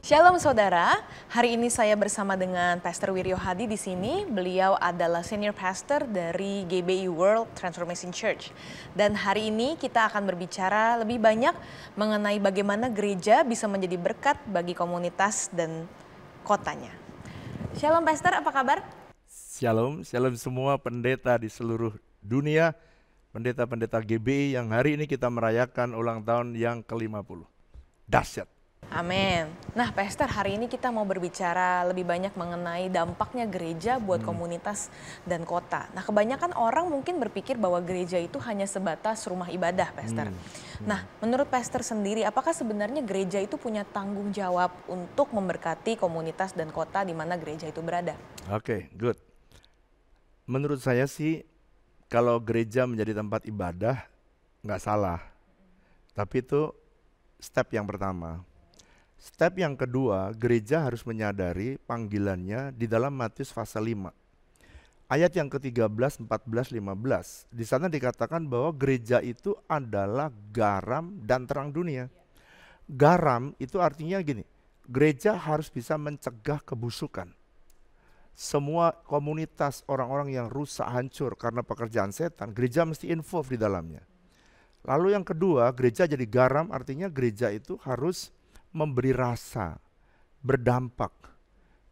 Shalom saudara, hari ini saya bersama dengan Pastor Wiryo Hadi di sini. Beliau adalah senior pastor dari GBI World Transformation Church. Dan hari ini kita akan berbicara lebih banyak mengenai bagaimana gereja bisa menjadi berkat bagi komunitas dan kotanya. Shalom Pastor, apa kabar? Shalom, shalom semua pendeta di seluruh dunia, pendeta-pendeta GBI yang hari ini kita merayakan ulang tahun yang ke-50. Dahsyat. Amin. Nah Pastor, hari ini kita mau berbicara lebih banyak mengenai dampaknya gereja buat komunitas dan kota. Nah kebanyakan orang mungkin berpikir bahwa gereja itu hanya sebatas rumah ibadah, Pastor. Nah menurut Pastor sendiri, apakah sebenarnya gereja itu punya tanggung jawab untuk memberkati komunitas dan kota di mana gereja itu berada? Oke, good. Menurut saya sih, kalau gereja menjadi tempat ibadah, nggak salah. Tapi itu step yang pertama. Step yang kedua, gereja harus menyadari panggilannya di dalam Matius pasal 5. Ayat yang ke-13, 14, 15. Di sana dikatakan bahwa gereja itu adalah garam dan terang dunia. Garam itu artinya gini, gereja harus bisa mencegah kebusukan. Semua komunitas orang-orang yang rusak, hancur karena pekerjaan setan, gereja mesti involve di dalamnya. Lalu yang kedua, gereja jadi garam, artinya gereja itu harus memberi rasa, berdampak.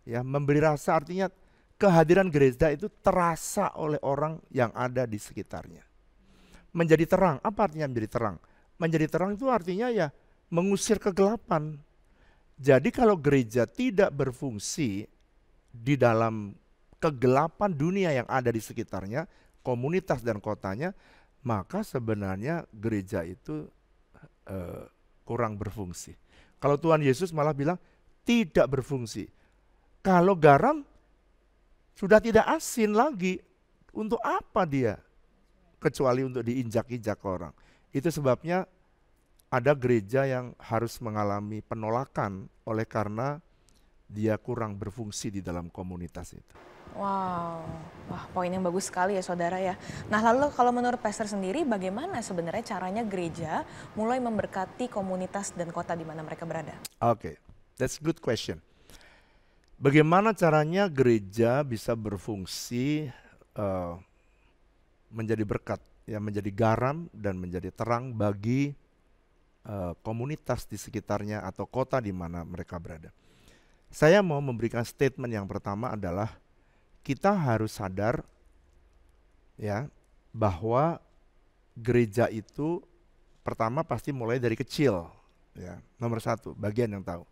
Ya, memberi rasa artinya kehadiran gereja itu terasa oleh orang yang ada di sekitarnya. Menjadi terang, apa artinya menjadi terang? Menjadi terang itu artinya ya mengusir kegelapan. Jadi kalau gereja tidak berfungsi di dalam kegelapan dunia yang ada di sekitarnya, komunitas dan kotanya, maka sebenarnya gereja itu kurang berfungsi. Kalau Tuhan Yesus malah bilang tidak berfungsi. Kalau garam sudah tidak asin lagi, untuk apa dia? Kecuali untuk diinjak-injak orang. Itu sebabnya ada gereja yang harus mengalami penolakan oleh karena dia kurang berfungsi di dalam komunitas itu. Wow, wah poin yang bagus sekali ya saudara ya. Nah lalu kalau menurut Pastor sendiri bagaimana sebenarnya caranya gereja mulai memberkati komunitas dan kota di mana mereka berada? Oke, that's good question. Bagaimana caranya gereja bisa berfungsi menjadi berkat, ya menjadi garam dan menjadi terang bagi komunitas di sekitarnya atau kota di mana mereka berada. Saya mau memberikan statement yang pertama adalah kita harus sadar ya bahwa gereja itu pertama pasti mulai dari kecil ya. Nomor satu, bagian yang tahu.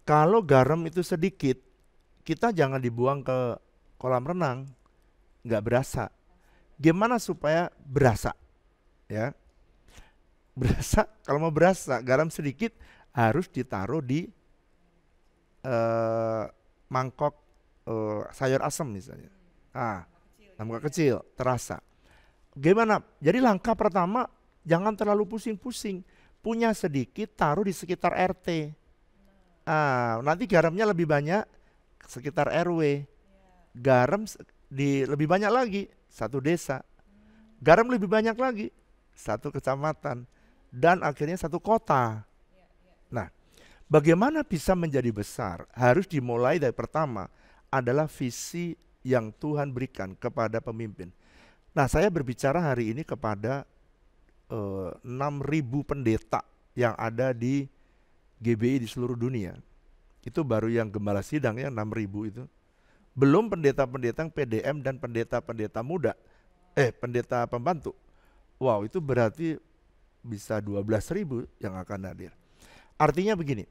Kalau garam itu sedikit, kita jangan dibuang ke kolam renang, nggak berasa. Gimana supaya berasa? Ya, berasa. Kalau mau berasa, garam sedikit harus ditaruh di mangkok sayur asam misalnya. Mangkok kecil, terasa. Gimana? Jadi langkah pertama, jangan terlalu pusing-pusing. Punya sedikit, taruh di sekitar RT. Nanti garamnya lebih banyak sekitar RW. Garam lebih banyak lagi, satu desa. Garam lebih banyak lagi, satu kecamatan. Dan akhirnya satu kota. Nah, bagaimana bisa menjadi besar? Harus dimulai dari pertama adalah visi yang Tuhan berikan kepada pemimpin. Nah, saya berbicara hari ini kepada 6.000 pendeta yang ada di GBI di seluruh dunia. Itu baru yang gembala sidang ya, 6.000 itu. Belum pendeta-pendeta yang PDM dan pendeta-pendeta muda, pendeta pembantu. Wow, itu berarti bisa 12.000 yang akan hadir. Artinya begini,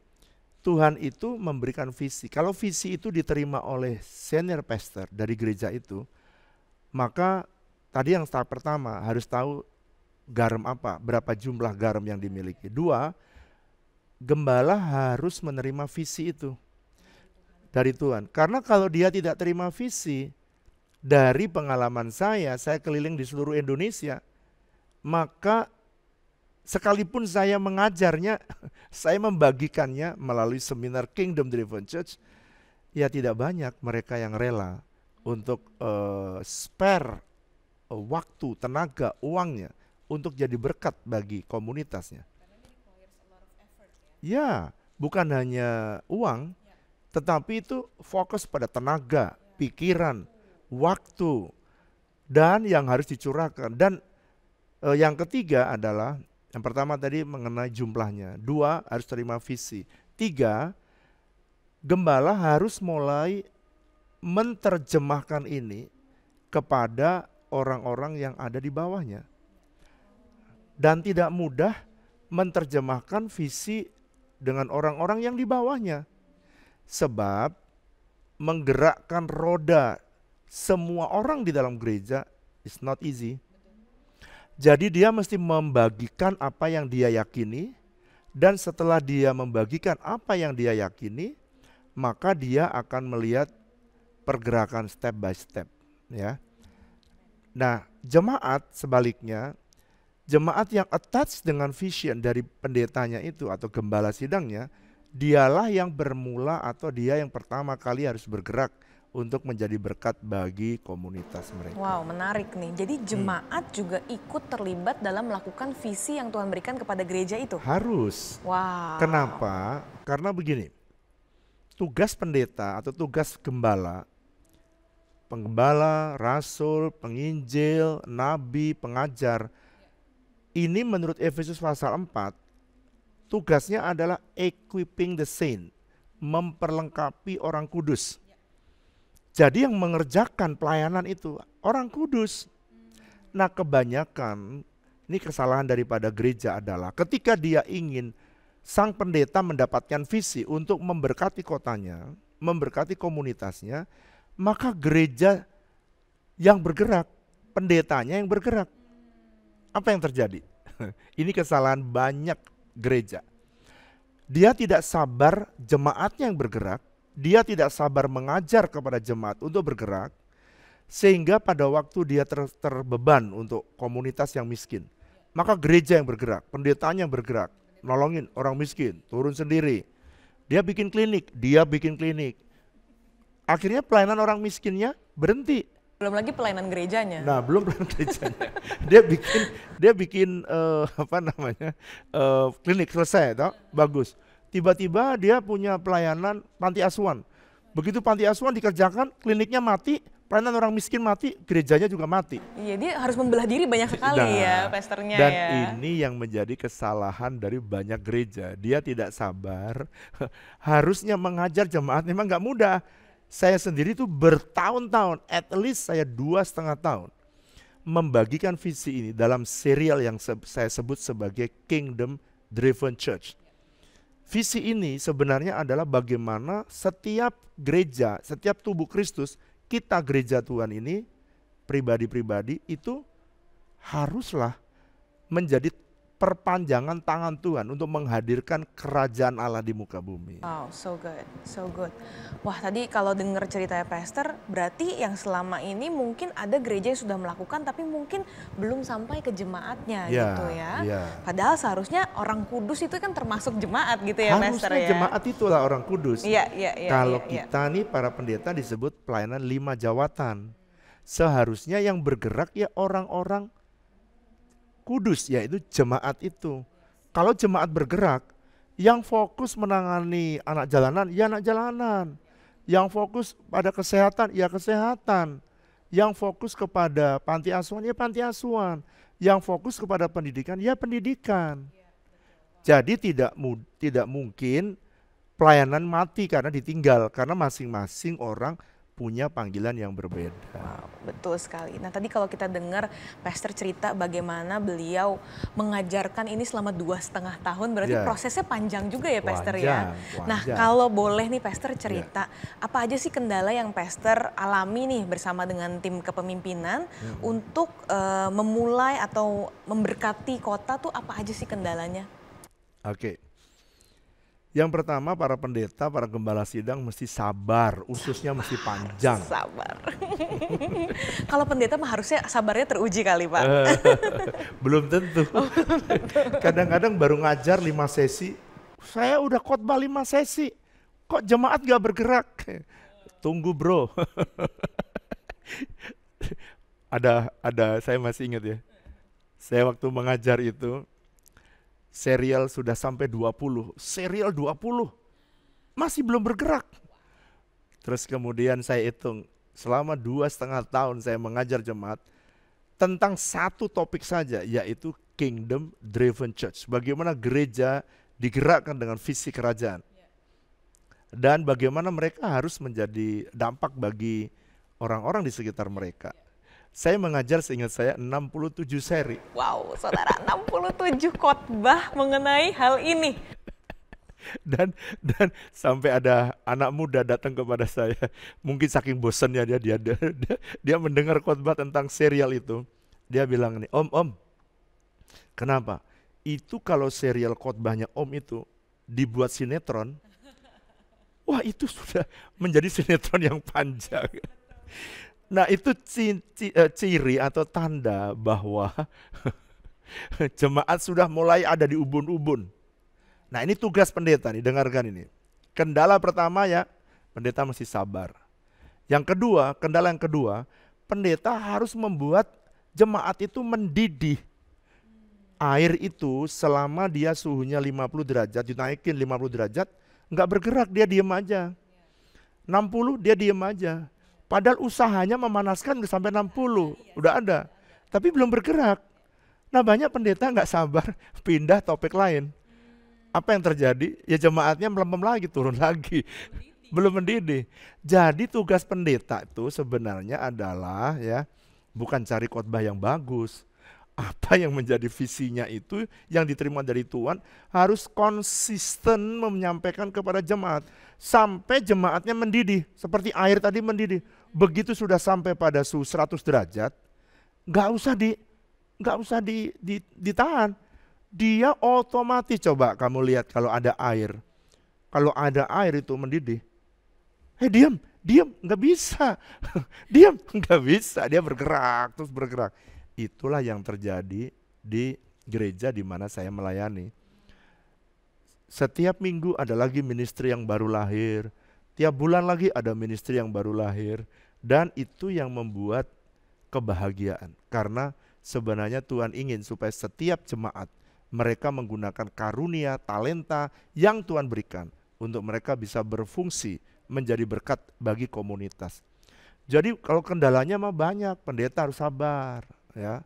Tuhan itu memberikan visi. Kalau visi itu diterima oleh senior pastor dari gereja itu, maka tadi yang tahap pertama harus tahu garam apa, berapa jumlah garam yang dimiliki. Dua, gembala harus menerima visi itu dari Tuhan. Karena kalau dia tidak terima visi, dari pengalaman saya keliling di seluruh Indonesia, maka sekalipun saya mengajarnya, saya membagikannya melalui seminar Kingdom Driven Church, ya tidak banyak mereka yang rela untuk spare waktu, tenaga, uangnya untuk jadi berkat bagi komunitasnya. Ya, bukan hanya uang, tetapi itu fokus pada tenaga, pikiran, waktu, dan yang harus dicurahkan. Dan yang ketiga adalah, yang pertama tadi mengenai jumlahnya, 2 harus terima visi, 3 gembala harus mulai menerjemahkan ini kepada orang-orang yang ada di bawahnya. Dan tidak mudah menerjemahkan visi dengan orang-orang yang di bawahnya. Sebab menggerakkan roda semua orang di dalam gereja is not easy. Jadi dia mesti membagikan apa yang dia yakini, dan setelah dia membagikan apa yang dia yakini, maka dia akan melihat pergerakan step by step, ya. Nah, jemaat sebaliknya, jemaat yang attach dengan vision dari pendetanya itu atau gembala sidangnya, dialah yang bermula atau dia yang pertama kali harus bergerak untuk menjadi berkat bagi komunitas mereka. Wow, menarik nih. Jadi jemaat juga ikut terlibat dalam melakukan visi yang Tuhan berikan kepada gereja itu? Harus. Wow. Kenapa? Karena begini, tugas pendeta atau tugas gembala, penggembala, rasul, penginjil, nabi, pengajar, ini menurut Efesus pasal 4, tugasnya adalah equipping the saint, memperlengkapi orang kudus. Jadi yang mengerjakan pelayanan itu orang kudus. Nah, kebanyakan, ini kesalahan daripada gereja adalah ketika dia ingin sang pendeta mendapatkan visi untuk memberkati kotanya, memberkati komunitasnya, maka gereja yang bergerak, pendetanya yang bergerak. Apa yang terjadi? Ini kesalahan banyak gereja. Dia tidak sabar jemaatnya yang bergerak, dia tidak sabar mengajar kepada jemaat untuk bergerak, sehingga pada waktu dia terbeban untuk komunitas yang miskin, maka gereja yang bergerak, pendetanya yang bergerak, nolongin orang miskin, turun sendiri. Dia bikin klinik. Akhirnya pelayanan orang miskinnya berhenti. Belum lagi pelayanan gerejanya. Nah, belum pelayanan gerejanya. dia bikin klinik selesai, toh, bagus. Tiba-tiba dia punya pelayanan panti asuhan. Begitu panti asuhan dikerjakan, kliniknya mati, pelayanan orang miskin mati, gerejanya juga mati. Iya, dia harus membelah diri banyak sekali ya, pastornya dan ya. Dan ini yang menjadi kesalahan dari banyak gereja. Dia tidak sabar, harusnya mengajar jemaat memang gak mudah. Saya sendiri tuh bertahun-tahun, at least saya 2,5 tahun, membagikan visi ini dalam serial yang saya sebut sebagai Kingdom Driven Church. Visi ini sebenarnya adalah bagaimana setiap gereja, setiap tubuh Kristus, kita gereja Tuhan ini, pribadi-pribadi itu haruslah menjadi perpanjangan tangan Tuhan untuk menghadirkan kerajaan Allah di muka bumi. Wow, so good, so good. Wah, tadi kalau dengar ceritanya Pastor, berarti yang selama ini mungkin ada gereja yang sudah melakukan tapi mungkin belum sampai ke jemaatnya gitu ya. Padahal seharusnya orang kudus itu kan termasuk jemaat gitu ya, Pastor ya. Harusnya jemaat itulah orang kudus. Iya. Kalau kita nih para pendeta disebut pelayanan 5 jawatan. Seharusnya yang bergerak ya orang-orang kudus, yaitu jemaat itu. Kalau jemaat bergerak, yang fokus menangani anak jalanan, ya anak jalanan. Yang fokus pada kesehatan, ya kesehatan. Yang fokus kepada panti asuhan, ya panti asuhan. Yang fokus kepada pendidikan, ya pendidikan. Jadi tidak mungkin pelayanan mati karena ditinggal, karena masing-masing orang punya panggilan yang berbeda. Wow, betul sekali. Nah, tadi kalau kita dengar Pastor cerita bagaimana beliau mengajarkan ini selama 2,5 tahun, berarti prosesnya panjang juga ya, Pastor ya. Nah, kalau boleh nih Pastor cerita, apa aja sih kendala yang Pastor alami nih bersama dengan tim kepemimpinan untuk memulai atau memberkati kota tuh, apa aja sih kendalanya? Oke. Yang pertama, para pendeta, para gembala sidang mesti sabar, ususnya mesti panjang. Sabar. Kalau pendeta mah harusnya sabarnya teruji kali, Pak. Belum tentu. Kadang-kadang baru ngajar 5 sesi, saya udah khotbah 5 sesi, kok jemaat gak bergerak? Tunggu bro. Ada, saya masih ingat ya, saya waktu mengajar itu, Serial sudah sampai 20, serial 20 masih belum bergerak. Terus kemudian saya hitung, selama 2,5 tahun saya mengajar jemaat tentang satu topik saja, yaitu Kingdom Driven Church. Bagaimana gereja digerakkan dengan visi kerajaan. Dan bagaimana mereka harus menjadi dampak bagi orang-orang di sekitar mereka. Saya mengajar seingat saya 67 seri. Wow, saudara, 67 khotbah mengenai hal ini. Dan sampai ada anak muda datang kepada saya, mungkin saking bosannya dia mendengar khotbah tentang serial itu. Dia bilang nih, Om, kenapa? Itu kalau serial khotbahnya Om itu dibuat sinetron, wah itu sudah menjadi sinetron yang panjang. Nah itu ciri atau tanda bahwa jemaat sudah mulai ada di ubun-ubun. Nah ini tugas pendeta nih, dengarkan ini. Kendala pertama ya, pendeta mesti sabar. Kendala yang kedua, pendeta harus membuat jemaat itu mendidih. Air itu selama dia suhunya 50 derajat, dinaikin 50 derajat, nggak bergerak, dia diem aja. 60 dia diem aja. Padahal usahanya memanaskan sampai 60, udah ada. Tapi belum bergerak. Nah banyak pendeta nggak sabar, pindah topik lain. Apa yang terjadi? Ya jemaatnya melempem lagi, turun lagi. Belum mendidih. Jadi tugas pendeta itu sebenarnya adalah ya bukan cari khotbah yang bagus. Apa yang menjadi visinya itu yang diterima dari Tuhan harus konsisten menyampaikan kepada jemaat. Sampai jemaatnya mendidih. Seperti air tadi mendidih. Begitu sudah sampai pada suhu 100 derajat, nggak usah ditahan. Dia otomatis, coba kamu lihat kalau ada air. Kalau ada air itu mendidih. Diam, nggak bisa. Diam, nggak bisa. Dia bergerak, terus bergerak. Itulah yang terjadi di gereja di mana saya melayani. Setiap minggu ada lagi ministry yang baru lahir. Tiap bulan lagi ada ministry yang baru lahir. Dan itu yang membuat kebahagiaan. Karena sebenarnya Tuhan ingin supaya setiap jemaat mereka menggunakan karunia, talenta yang Tuhan berikan untuk mereka bisa berfungsi menjadi berkat bagi komunitas. Jadi kalau kendalanya mah banyak, pendeta harus sabar, ya.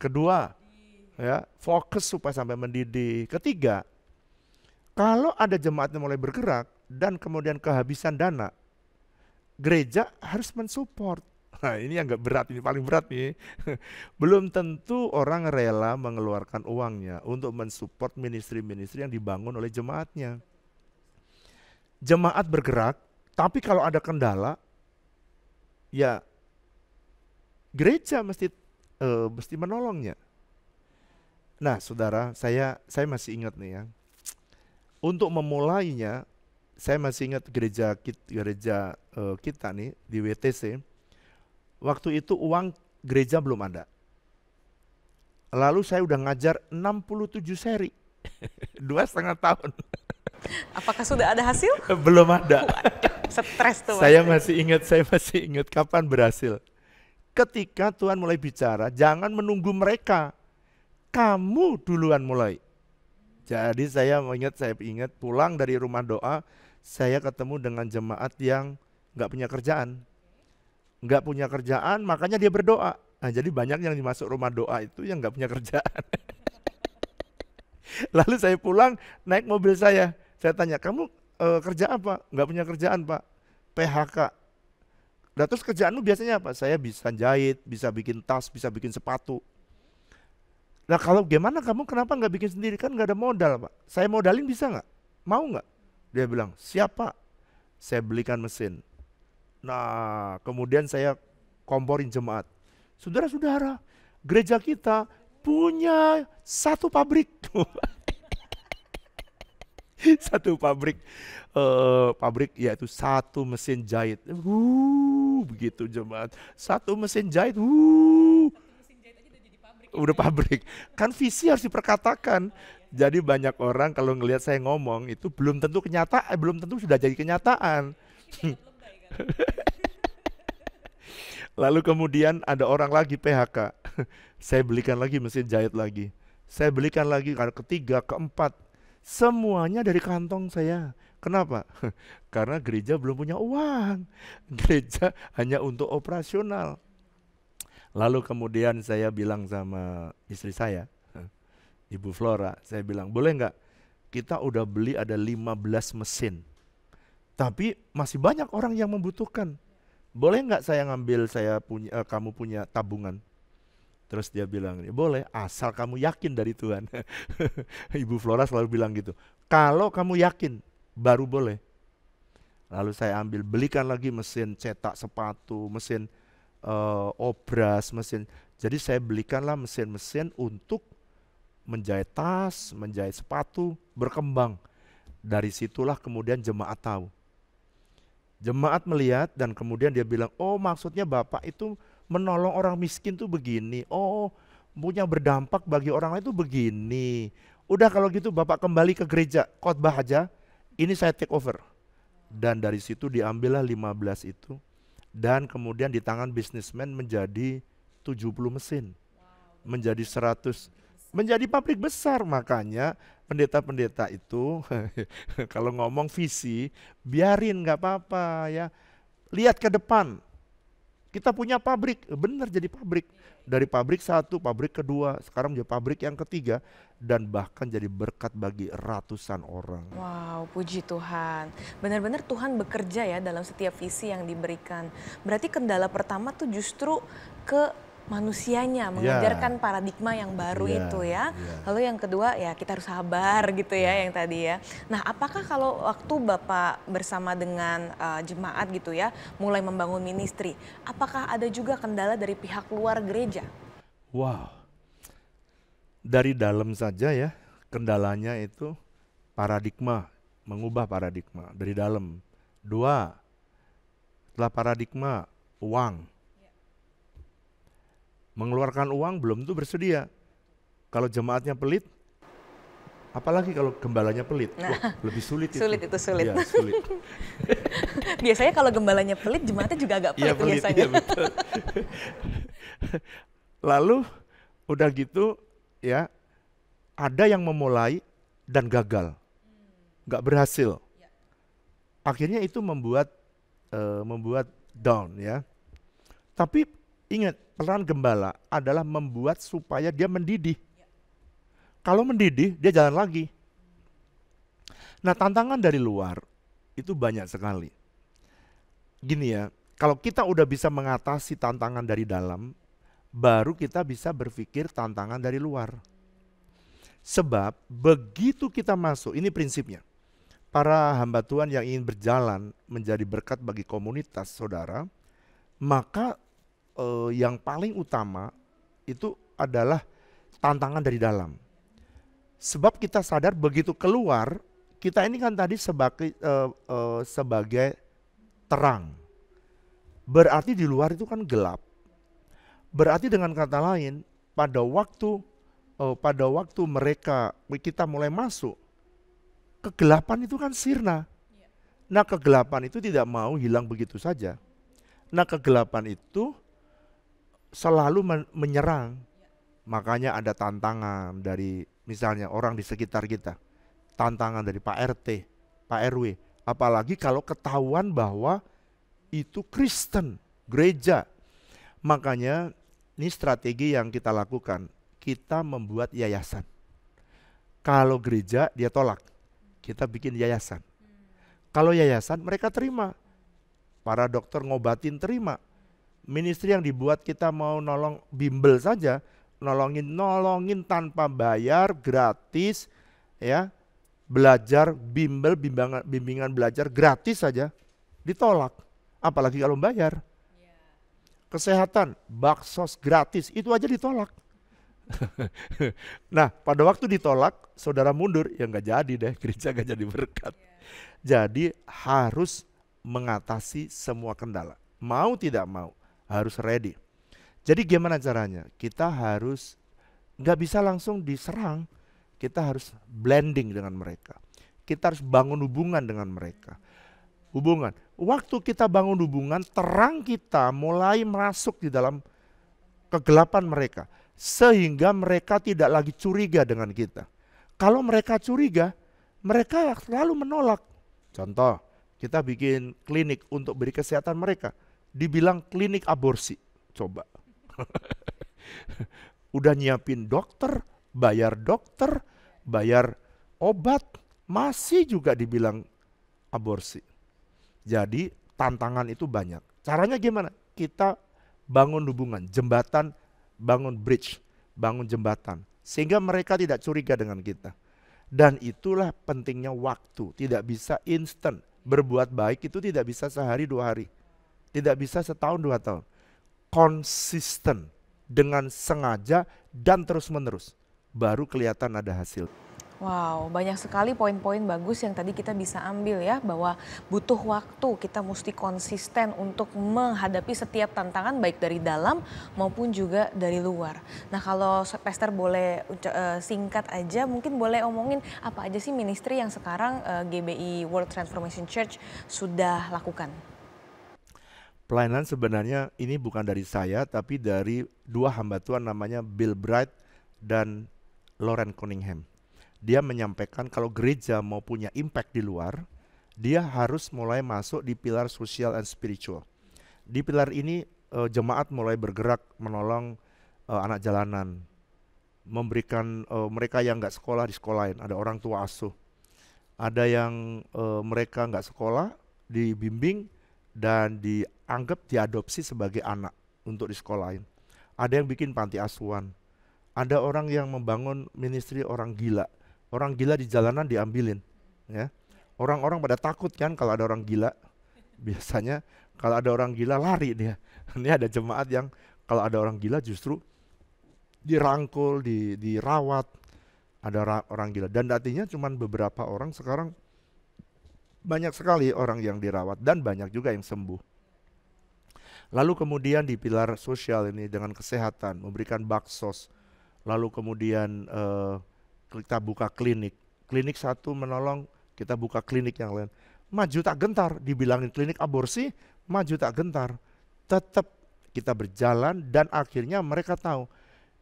Kedua, ya, fokus supaya sampai mendidih. Ketiga, kalau ada jemaatnya mulai bergerak dan kemudian kehabisan dana, gereja harus mensupport. Nah ini yang agak berat, ini paling berat nih. Belum tentu orang rela mengeluarkan uangnya untuk mensupport ministry-ministry yang dibangun oleh jemaatnya. Jemaat bergerak, tapi kalau ada kendala, ya gereja mesti menolongnya. Nah saudara, saya masih ingat nih ya. Untuk memulainya, saya masih ingat gereja kita nih di WTC. Waktu itu uang gereja belum ada. Lalu saya udah ngajar 67 seri. 2,5 tahun. Apakah sudah ada hasil? Belum ada. Waduh, stres tuh. Saya masih ingat kapan berhasil. Ketika Tuhan mulai bicara, jangan menunggu mereka. Kamu duluan mulai. Jadi saya ingat pulang dari rumah doa, saya ketemu dengan jemaat yang nggak punya kerjaan. Makanya dia berdoa. Nah, jadi banyak yang dimasuk rumah doa itu yang nggak punya kerjaan. Lalu saya pulang naik mobil saya tanya, kamu kerja apa? Nggak punya kerjaan Pak, PHK. Nah, terus kerjaanmu biasanya apa? Saya bisa jahit, bisa bikin tas, bisa bikin sepatu. Nah kalau gimana kamu kenapa nggak bikin sendiri? Kan nggak ada modal Pak. Saya modalin bisa nggak? Mau nggak? Dia bilang, siap Pak. Saya belikan mesin. Nah, kemudian saya komporin jemaat. Saudara-saudara, gereja kita punya satu pabrik. Satu pabrik, yaitu satu mesin jahit. Begitu jemaat. Satu mesin jahit. Udah pabrik. Kan visi harus diperkatakan. Jadi banyak orang kalau ngelihat saya ngomong itu belum tentu sudah jadi kenyataan. Lalu kemudian ada orang lagi PHK. Saya belikan lagi mesin jahit lagi. Saya belikan lagi kali ketiga, keempat. Semuanya dari kantong saya. Kenapa? Karena gereja belum punya uang. Gereja hanya untuk operasional. Lalu kemudian saya bilang sama istri saya, Ibu Flora, saya bilang, boleh nggak kita udah beli ada 15 mesin, tapi masih banyak orang yang membutuhkan. Boleh nggak saya ngambil, kamu punya tabungan? Terus dia bilang, ya boleh, asal kamu yakin dari Tuhan. Ibu Flora selalu bilang gitu, kalau kamu yakin, baru boleh. Lalu saya belikan lagi mesin cetak sepatu, mesin obras, mesin. Jadi saya belikanlah mesin-mesin untuk menjahit tas, menjahit sepatu, berkembang. Dari situlah kemudian jemaat tahu. Jemaat melihat dan kemudian dia bilang, oh maksudnya Bapak itu menolong orang miskin tuh begini. Oh, punya berdampak bagi orang lain tuh begini. Udah kalau gitu Bapak kembali ke gereja, khotbah aja, ini saya take over. Dan dari situ diambillah 15 itu. Dan kemudian di tangan bisnismen menjadi 70 mesin. Menjadi 100. Menjadi pabrik besar. Makanya pendeta-pendeta itu kalau ngomong visi, biarin gak apa-apa ya. Lihat ke depan. Kita punya pabrik, benar jadi pabrik. Dari pabrik satu, pabrik kedua, sekarang menjadi pabrik yang ketiga, dan bahkan jadi berkat bagi ratusan orang. Wow, puji Tuhan. Benar-benar Tuhan bekerja ya dalam setiap visi yang diberikan. Berarti kendala pertama tuh justru ke manusianya, mengajarkan paradigma yang baru itu ya. Lalu yang kedua ya kita harus sabar gitu ya yang tadi ya. Nah, apakah kalau waktu Bapak bersama dengan jemaat gitu ya, mulai membangun ministry, apakah ada juga kendala dari pihak luar gereja? Wow, dari dalam saja ya, kendalanya itu paradigma, mengubah paradigma dari dalam. Dua, setelah paradigma, uang. Mengeluarkan uang belum tentu bersedia. Kalau jemaatnya pelit, apalagi kalau gembalanya pelit, wah lebih sulit itu. Sulit itu, sulit. Ya, sulit. Biasanya kalau gembalanya pelit, jemaatnya juga agak pelit, pelit biasanya. iya, betul. Lalu udah gitu ya, ada yang memulai dan gagal, nggak berhasil. Akhirnya itu membuat down ya. Tapi ingat, peran gembala adalah membuat supaya dia mendidih. Kalau mendidih, dia jalan lagi. Nah, tantangan dari luar itu banyak sekali. Gini ya, kalau kita udah bisa mengatasi tantangan dari dalam, baru kita bisa berpikir tantangan dari luar. Sebab begitu kita masuk, ini prinsipnya. Para hamba Tuhan yang ingin berjalan menjadi berkat bagi komunitas saudara, maka yang paling utama itu adalah tantangan dari dalam. Sebab kita sadar begitu keluar, kita ini kan tadi sebagai terang. Berarti di luar itu kan gelap. Berarti dengan kata lain, pada waktu kita mulai masuk, kegelapan itu kan sirna. Nah, kegelapan itu tidak mau hilang begitu saja. Nah, kegelapan itu selalu menyerang. Makanya ada tantangan dari misalnya orang di sekitar kita. Tantangan dari Pak RT, Pak RW. Apalagi kalau ketahuan bahwa itu Kristen, gereja. Makanya ini strategi yang kita lakukan. Kita membuat yayasan. Kalau gereja dia tolak, kita bikin yayasan. Kalau yayasan mereka terima. Para dokter ngobatin terima. Ministry yang dibuat kita mau nolong bimbel saja, nolongin tanpa bayar, gratis ya. Belajar bimbingan belajar gratis saja ditolak. Apalagi kalau bayar. Kesehatan, baksos gratis, itu aja ditolak. Nah, pada waktu ditolak, saudara mundur, ya nggak jadi deh, gereja nggak jadi berkat. Jadi harus mengatasi semua kendala. Mau tidak mau, harus ready. Jadi gimana caranya? Kita harus nggak bisa langsung diserang, kita harus blending dengan mereka. Kita harus bangun hubungan dengan mereka. Hubungan. Waktu kita bangun hubungan, terang kita mulai masuk di dalam kegelapan mereka. sehingga mereka tidak lagi curiga dengan kita. Kalau mereka curiga, mereka selalu menolak. Contoh, kita bikin klinik untuk beri kesehatan mereka, dibilang klinik aborsi. Coba. Udah nyiapin dokter, bayar obat, masih juga dibilang aborsi. Jadi tantangan itu banyak. Caranya gimana? Kita bangun hubungan, jembatan, bangun bridge, bangun jembatan. Sehingga mereka tidak curiga dengan kita. Dan itulah pentingnya waktu, tidak bisa instan. Berbuat baik itu tidak bisa sehari 2 hari. Tidak bisa setahun 2 tahun. Konsisten dengan sengaja dan terus menerus. Baru kelihatan ada hasil. Wow, banyak sekali poin-poin bagus yang tadi kita bisa ambil ya, bahwa butuh waktu, kita mesti konsisten untuk menghadapi setiap tantangan baik dari dalam maupun juga dari luar. Nah kalau Pastor boleh singkat aja, mungkin boleh omongin apa aja sih ministry yang sekarang GBI World Transformation Church sudah lakukan? Pelayanan sebenarnya ini bukan dari saya, tapi dari 2 hamba Tuhan namanya Bill Bright dan Lauren Cunningham. Dia menyampaikan kalau gereja mau punya impact di luar, dia harus mulai masuk di pilar sosial and spiritual. Di pilar ini jemaat mulai bergerak menolong anak jalanan, memberikan mereka yang nggak sekolah di sekolahin, ada orang tua asuh. Ada yang mereka nggak sekolah, dibimbing dan dianggap diadopsi sebagai anak untuk disekolahin. Ada yang bikin panti asuhan. Ada orang yang membangun ministry orang gila. Orang gila di jalanan diambilin, ya. Orang-orang pada takut kan kalau ada orang gila. Biasanya kalau ada orang gila lari dia. Ini ada jemaat yang kalau ada orang gila justru dirangkul, dirawat. Ada orang gila. Dan artinya cuma beberapa orang, sekarang banyak sekali orang yang dirawat dan banyak juga yang sembuh. Lalu kemudian di pilar sosial ini dengan kesehatan, memberikan baksos. Lalu kemudian kita buka klinik. Klinik satu menolong, kita buka klinik yang lain. Maju tak gentar, dibilangin klinik aborsi, maju tak gentar. Tetap kita berjalan dan akhirnya mereka tahu.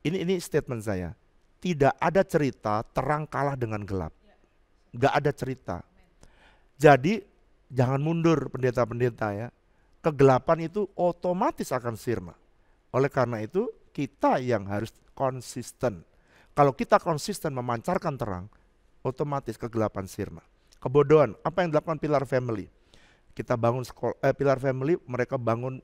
Ini statement saya. Tidak ada cerita terang kalah dengan gelap. Gak ada cerita. Jadi jangan mundur pendeta-pendeta ya. Kegelapan itu otomatis akan sirna. Oleh karena itu kita yang harus konsisten. Kalau kita konsisten memancarkan terang, otomatis kegelapan sirna. Kebodohan, apa yang dilakukan Pilar Family? Kita bangun Pilar Family, mereka bangun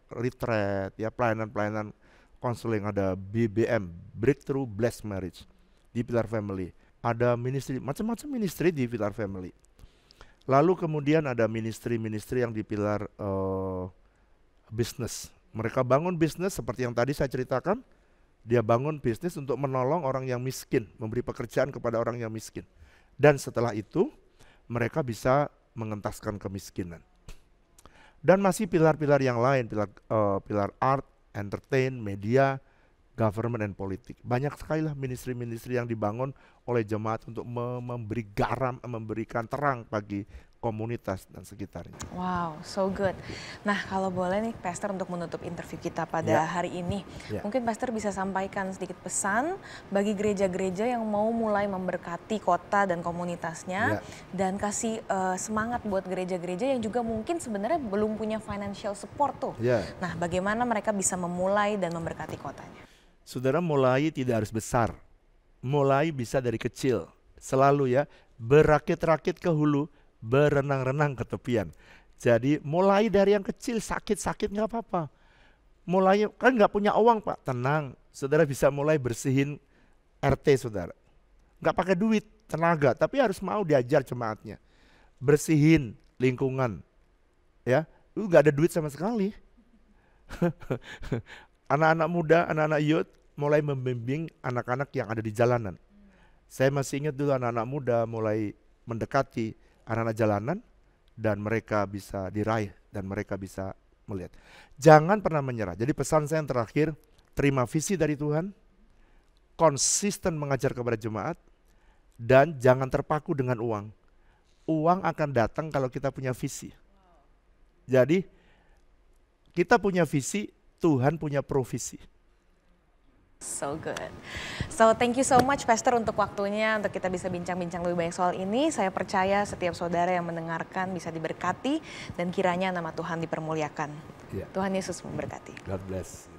retreat, ya, pelayanan konseling, ada BBM, Breakthrough Blessed Marriage di Pilar Family. Ada ministry, macam-macam ministry di Pilar Family. Lalu kemudian ada ministry-ministry yang di Pilar bisnis. Mereka bangun bisnis seperti yang tadi saya ceritakan. Dia bangun bisnis untuk menolong orang yang miskin, memberi pekerjaan kepada orang yang miskin. Dan setelah itu mereka bisa mengentaskan kemiskinan. Dan masih pilar-pilar yang lain, pilar art, entertain, media, government and politik. Banyak sekali lah ministry-ministry yang dibangun oleh jemaat untuk memberi garam, memberikan terang bagi komunitas dan sekitarnya. Wow, so good. Nah, kalau boleh nih Pastor untuk menutup interview kita pada hari ini, mungkin Pastor bisa sampaikan sedikit pesan bagi gereja-gereja yang mau mulai memberkati kota dan komunitasnya, dan kasih semangat buat gereja-gereja yang juga mungkin sebenarnya belum punya financial support tuh. Nah, bagaimana mereka bisa memulai dan memberkati kotanya? Saudara, mulai tidak harus besar, mulai bisa dari kecil, selalu ya, berakit-rakit ke hulu, berenang-renang ke tepian. Jadi mulai dari yang kecil, sakit-sakit nggak apa-apa. Mulai kan nggak punya uang Pak, tenang. Saudara bisa mulai bersihin RT saudara. Nggak pakai duit, tenaga, tapi harus mau diajar jemaatnya. Bersihin lingkungan, ya. Lu nggak ada duit sama sekali. Anak-anak muda, anak-anak youth mulai membimbing anak-anak yang ada di jalanan. Saya masih ingat dulu anak-anak muda mulai mendekati anak-anak jalanan dan mereka bisa diraih dan mereka bisa melihat. Jangan pernah menyerah. Jadi pesan saya yang terakhir, terima visi dari Tuhan, konsisten mengajar kepada jemaat, dan jangan terpaku dengan uang. Uang akan datang kalau kita punya visi. Jadi kita punya visi, Tuhan punya provisi. So good. So thank you so much Pastor untuk waktunya, untuk kita bisa bincang-bincang lebih banyak soal ini. Saya percaya setiap saudara yang mendengarkan bisa diberkati dan kiranya nama Tuhan dipermuliakan. Yeah. Tuhan Yesus memberkati. God bless.